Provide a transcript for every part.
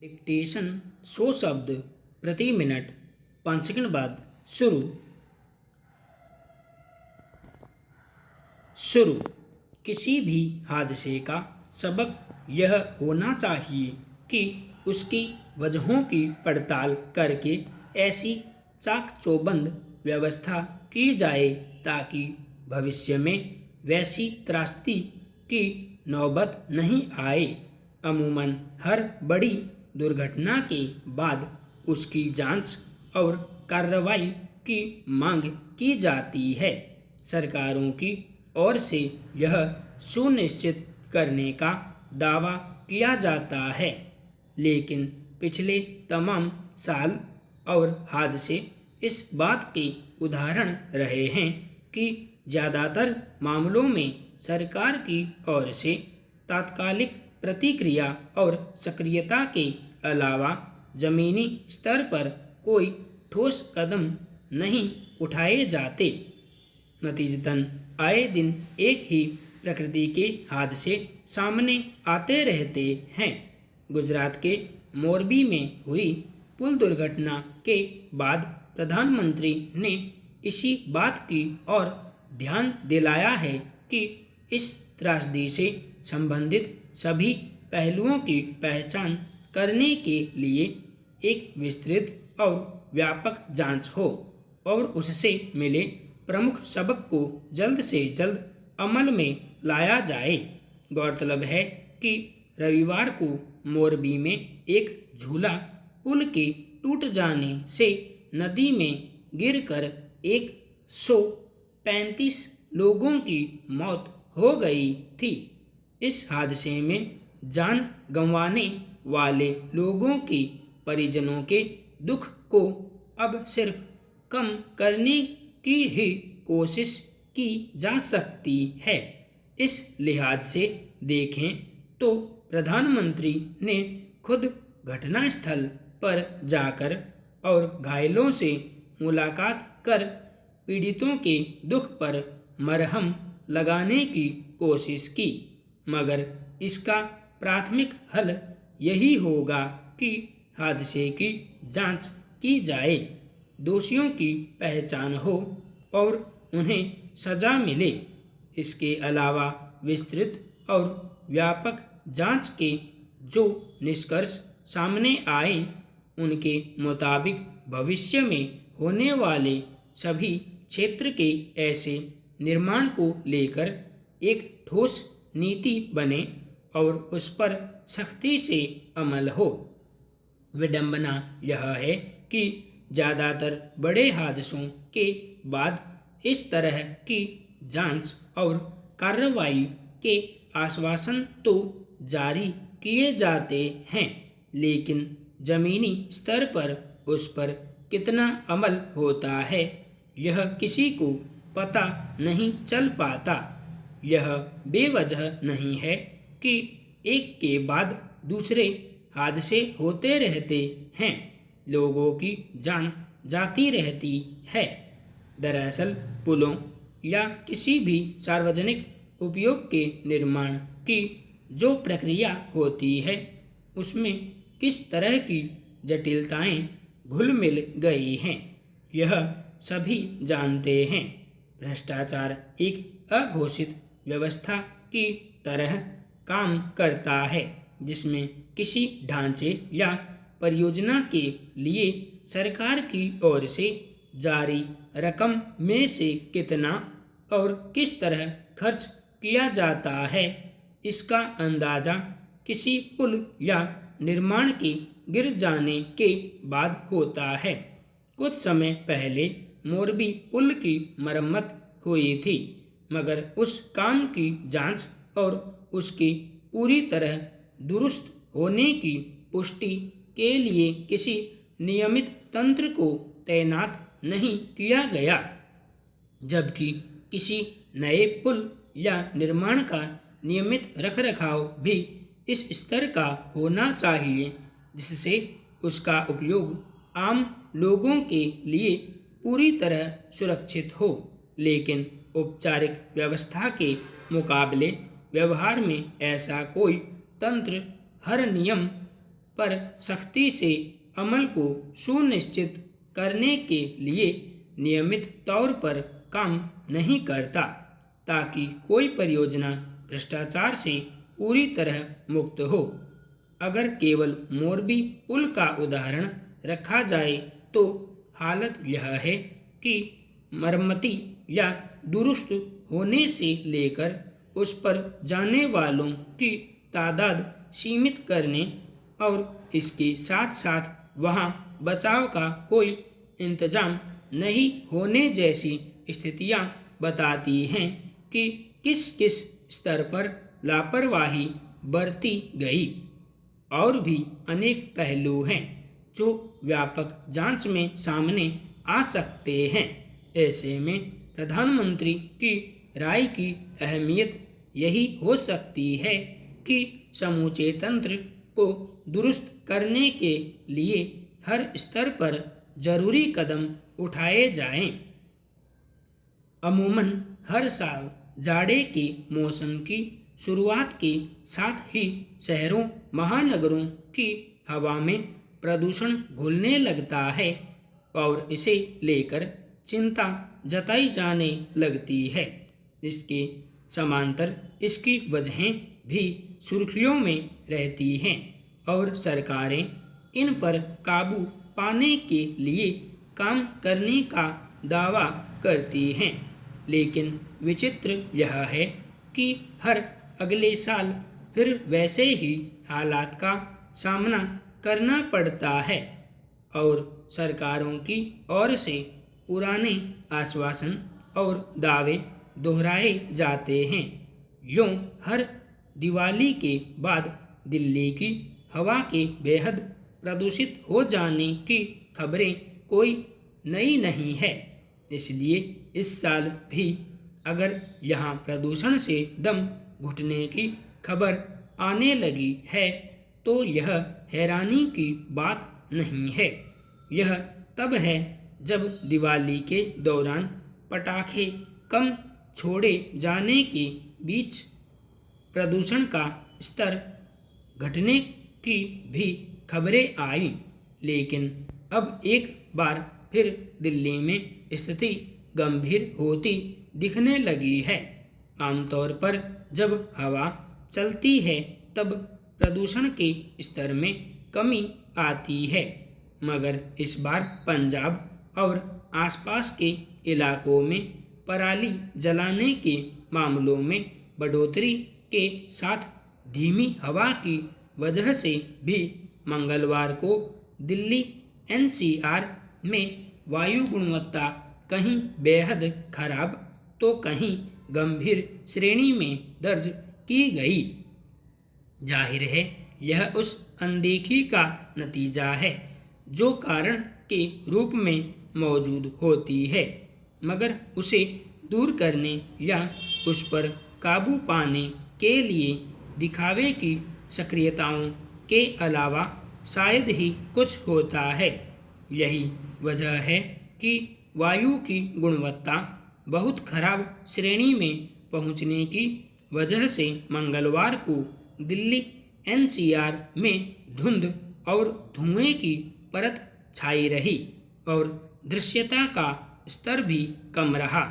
Dictation 100 शब्द प्रति minute 5 second बाद शुरू। शुरू। किसी भी हादसे का सबक यह होना चाहिए कि उसकी वजहों की पड़ताल करके ऐसी चाक-चौबंद व्यवस्था की जाए ताकि भविष्य में वैसी त्रासदी की नौबत नहीं आए। अमूमन हर बड़ी दुर्घटना के बाद उसकी जांच और कार्रवाई की मांग की जाती है। सरकारों की ओर से यह सुनिश्चित करने का दावा किया जाता है, लेकिन पिछले तमाम साल और हादसे इस बात के उदाहरण रहे हैं कि ज़्यादातर मामलों में सरकार की ओर से तात्कालिक प्रतिक्रिया और सक्रियता के अलावा जमीनी स्तर पर कोई ठोस कदम नहीं उठाए जाते। नतीजतन आए दिन एक ही प्रकृति के हादसे सामने आते रहते हैं। गुजरात के मोरबी में हुई पुल दुर्घटना के बाद प्रधानमंत्री ने इसी बात की ओर ध्यान दिलाया है कि इस त्रासदी से संबंधित सभी पहलुओं की पहचान करने के लिए एक विस्तृत और व्यापक जांच हो और उससे मिले प्रमुख सबक को जल्द से जल्द अमल में लाया जाए। गौरतलब है कि रविवार को मोरबी में एक झूला पुल के टूट जाने से नदी में गिरकर 135 लोगों की मौत हो गई थी। इस हादसे में जान गंवाने वाले लोगों के परिजनों के दुख को अब सिर्फ कम करने की ही कोशिश की जा सकती है। इस लिहाज से देखें तो प्रधानमंत्री ने खुद घटनास्थल पर जाकर और घायलों से मुलाकात कर पीड़ितों के दुख पर मरहम लगाने की कोशिश की, मगर इसका प्राथमिक हल यही होगा कि हादसे की जांच की जाए, दोषियों की पहचान हो और उन्हें सजा मिले। इसके अलावा विस्तृत और व्यापक जांच के जो निष्कर्ष सामने आए उनके मुताबिक भविष्य में होने वाले सभी क्षेत्र के ऐसे निर्माण को लेकर एक ठोस नीति बने और उस पर सख्ती से अमल हो। विडंबना यह है कि ज़्यादातर बड़े हादसों के बाद इस तरह की जांच और कार्रवाई के आश्वासन तो जारी किए जाते हैं, लेकिन ज़मीनी स्तर पर उस पर कितना अमल होता है यह किसी को पता नहीं चल पाता। यह बेवजह नहीं है कि एक के बाद दूसरे हादसे होते रहते हैं, लोगों की जान जाती रहती है। दरअसल पुलों या किसी भी सार्वजनिक उपयोग के निर्माण की जो प्रक्रिया होती है उसमें किस तरह की जटिलताएं घुल मिल गई हैं यह सभी जानते हैं। भ्रष्टाचार एक अघोषित व्यवस्था की तरह काम करता है जिसमें किसी ढांचे या परियोजना के लिए सरकार की ओर से जारी रकम में से कितना और किस तरह खर्च किया जाता है इसका अंदाजा किसी पुल या निर्माण के गिर जाने के बाद होता है। कुछ समय पहले मोरबी पुल की मरम्मत हुई थी, मगर उस काम की जांच और उसके पूरी तरह दुरुस्त होने की पुष्टि के लिए किसी नियमित तंत्र को तैनात नहीं किया गया, जबकि किसी नए पुल या निर्माण का नियमित रखरखाव भी इस स्तर का होना चाहिए जिससे उसका उपयोग आम लोगों के लिए पूरी तरह सुरक्षित हो। लेकिन औपचारिक व्यवस्था के मुकाबले व्यवहार में ऐसा कोई तंत्र हर नियम पर सख्ती से अमल को सुनिश्चित करने के लिए नियमित तौर पर काम नहीं करता, ताकि कोई परियोजना भ्रष्टाचार से पूरी तरह मुक्त हो। अगर केवल मोरबी पुल का उदाहरण रखा जाए तो हालत यह है कि मरम्मती या दुरुस्त होने से लेकर उस पर जाने वालों की तादाद सीमित करने और इसके साथ साथ वहां बचाव का कोई इंतजाम नहीं होने जैसी स्थितियां बताती हैं कि किस किस स्तर पर लापरवाही बरती गई। और भी अनेक पहलू हैं जो व्यापक जांच में सामने आ सकते हैं। ऐसे में प्रधानमंत्री की राय की अहमियत यही हो सकती है कि समूचे तंत्र को दुरुस्त करने के लिए हर स्तर पर जरूरी कदम उठाए जाएं। अमूमन हर साल जाड़े के मौसम की शुरुआत के साथ ही शहरों महानगरों की हवा में प्रदूषण घुलने लगता है और इसे लेकर चिंता जताई जाने लगती है। इसके समांतर इसकी वजहें भी सुर्खियों में रहती हैं और सरकारें इन पर काबू पाने के लिए काम करने का दावा करती हैं। लेकिन विचित्र यह है कि हर अगले साल फिर वैसे ही हालात का सामना करना पड़ता है और सरकारों की ओर से पुराने आश्वासन और दावे दोहराए जाते हैं। यूं हर दिवाली के बाद दिल्ली की हवा के बेहद प्रदूषित हो जाने की खबरें कोई नई नहीं है। इसलिए इस साल भी अगर यहाँ प्रदूषण से दम घुटने की खबर आने लगी है तो यह हैरानी की बात नहीं है। यह तब है जब दिवाली के दौरान पटाखे कम छोड़े जाने के बीच प्रदूषण का स्तर घटने की भी खबरें आई। लेकिन अब एक बार फिर दिल्ली में स्थिति गंभीर होती दिखने लगी है। आमतौर पर जब हवा चलती है तब प्रदूषण के स्तर में कमी आती है, मगर इस बार पंजाब और आसपास के इलाकों में पराली जलाने के मामलों में बढ़ोतरी के साथ धीमी हवा की वजह से भी मंगलवार को दिल्ली एनसीआर में वायु गुणवत्ता कहीं बेहद खराब तो कहीं गंभीर श्रेणी में दर्ज की गई। जाहिर है यह उस अनदेखी का नतीजा है जो कारण के रूप में मौजूद होती है, मगर उसे दूर करने या उस पर काबू पाने के लिए दिखावे की सक्रियताओं के अलावा शायद ही कुछ होता है। यही वजह है कि वायु की गुणवत्ता बहुत खराब श्रेणी में पहुंचने की वजह से मंगलवार को दिल्ली एनसीआर में धुंध और धुएं की परत छाई रही और दृश्यता का स्तर भी कम रहा।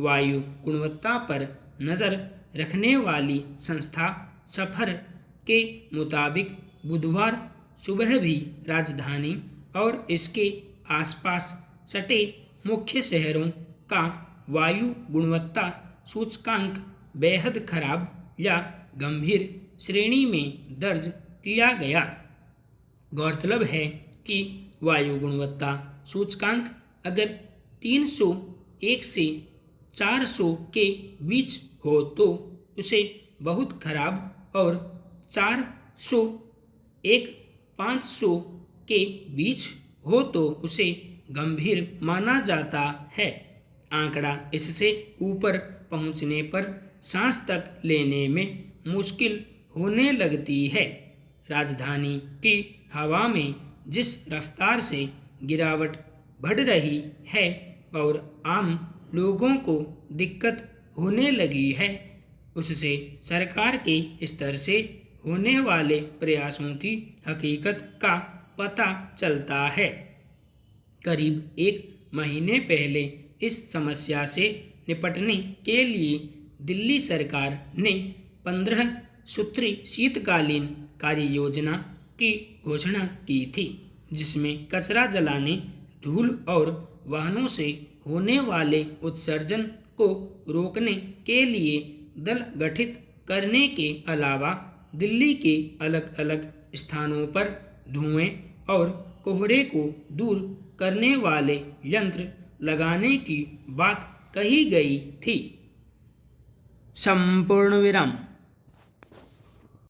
वायु गुणवत्ता पर नज़र रखने वाली संस्था सफर के मुताबिक बुधवार सुबह भी राजधानी और इसके आसपास सटे मुख्य शहरों का वायु गुणवत्ता सूचकांक बेहद खराब या गंभीर श्रेणी में दर्ज किया गया। गौरतलब है कि वायु गुणवत्ता सूचकांक अगर 301 से 400 के बीच हो तो उसे बहुत खराब और 401-500 के बीच हो तो उसे गंभीर माना जाता है। आंकड़ा इससे ऊपर पहुंचने पर सांस तक लेने में मुश्किल होने लगती है। राजधानी की हवा में जिस रफ्तार से गिरावट बढ़ रही है और आम लोगों को दिक्कत होने लगी है, उससे सरकार के स्तर से होने वाले प्रयासों की हकीकत का पता चलता है। करीब 1 महीने पहले इस समस्या से निपटने के लिए दिल्ली सरकार ने 15 सूत्री शीतकालीन कार्य योजना की घोषणा की थी, जिसमें कचरा जलाने, धूल और वाहनों से होने वाले उत्सर्जन को रोकने के लिए दल गठित करने के अलावा दिल्ली के अलग अलग स्थानों पर धुएं और कोहरे को दूर करने वाले यंत्र लगाने की बात कही गई थी। संपूर्ण विराम।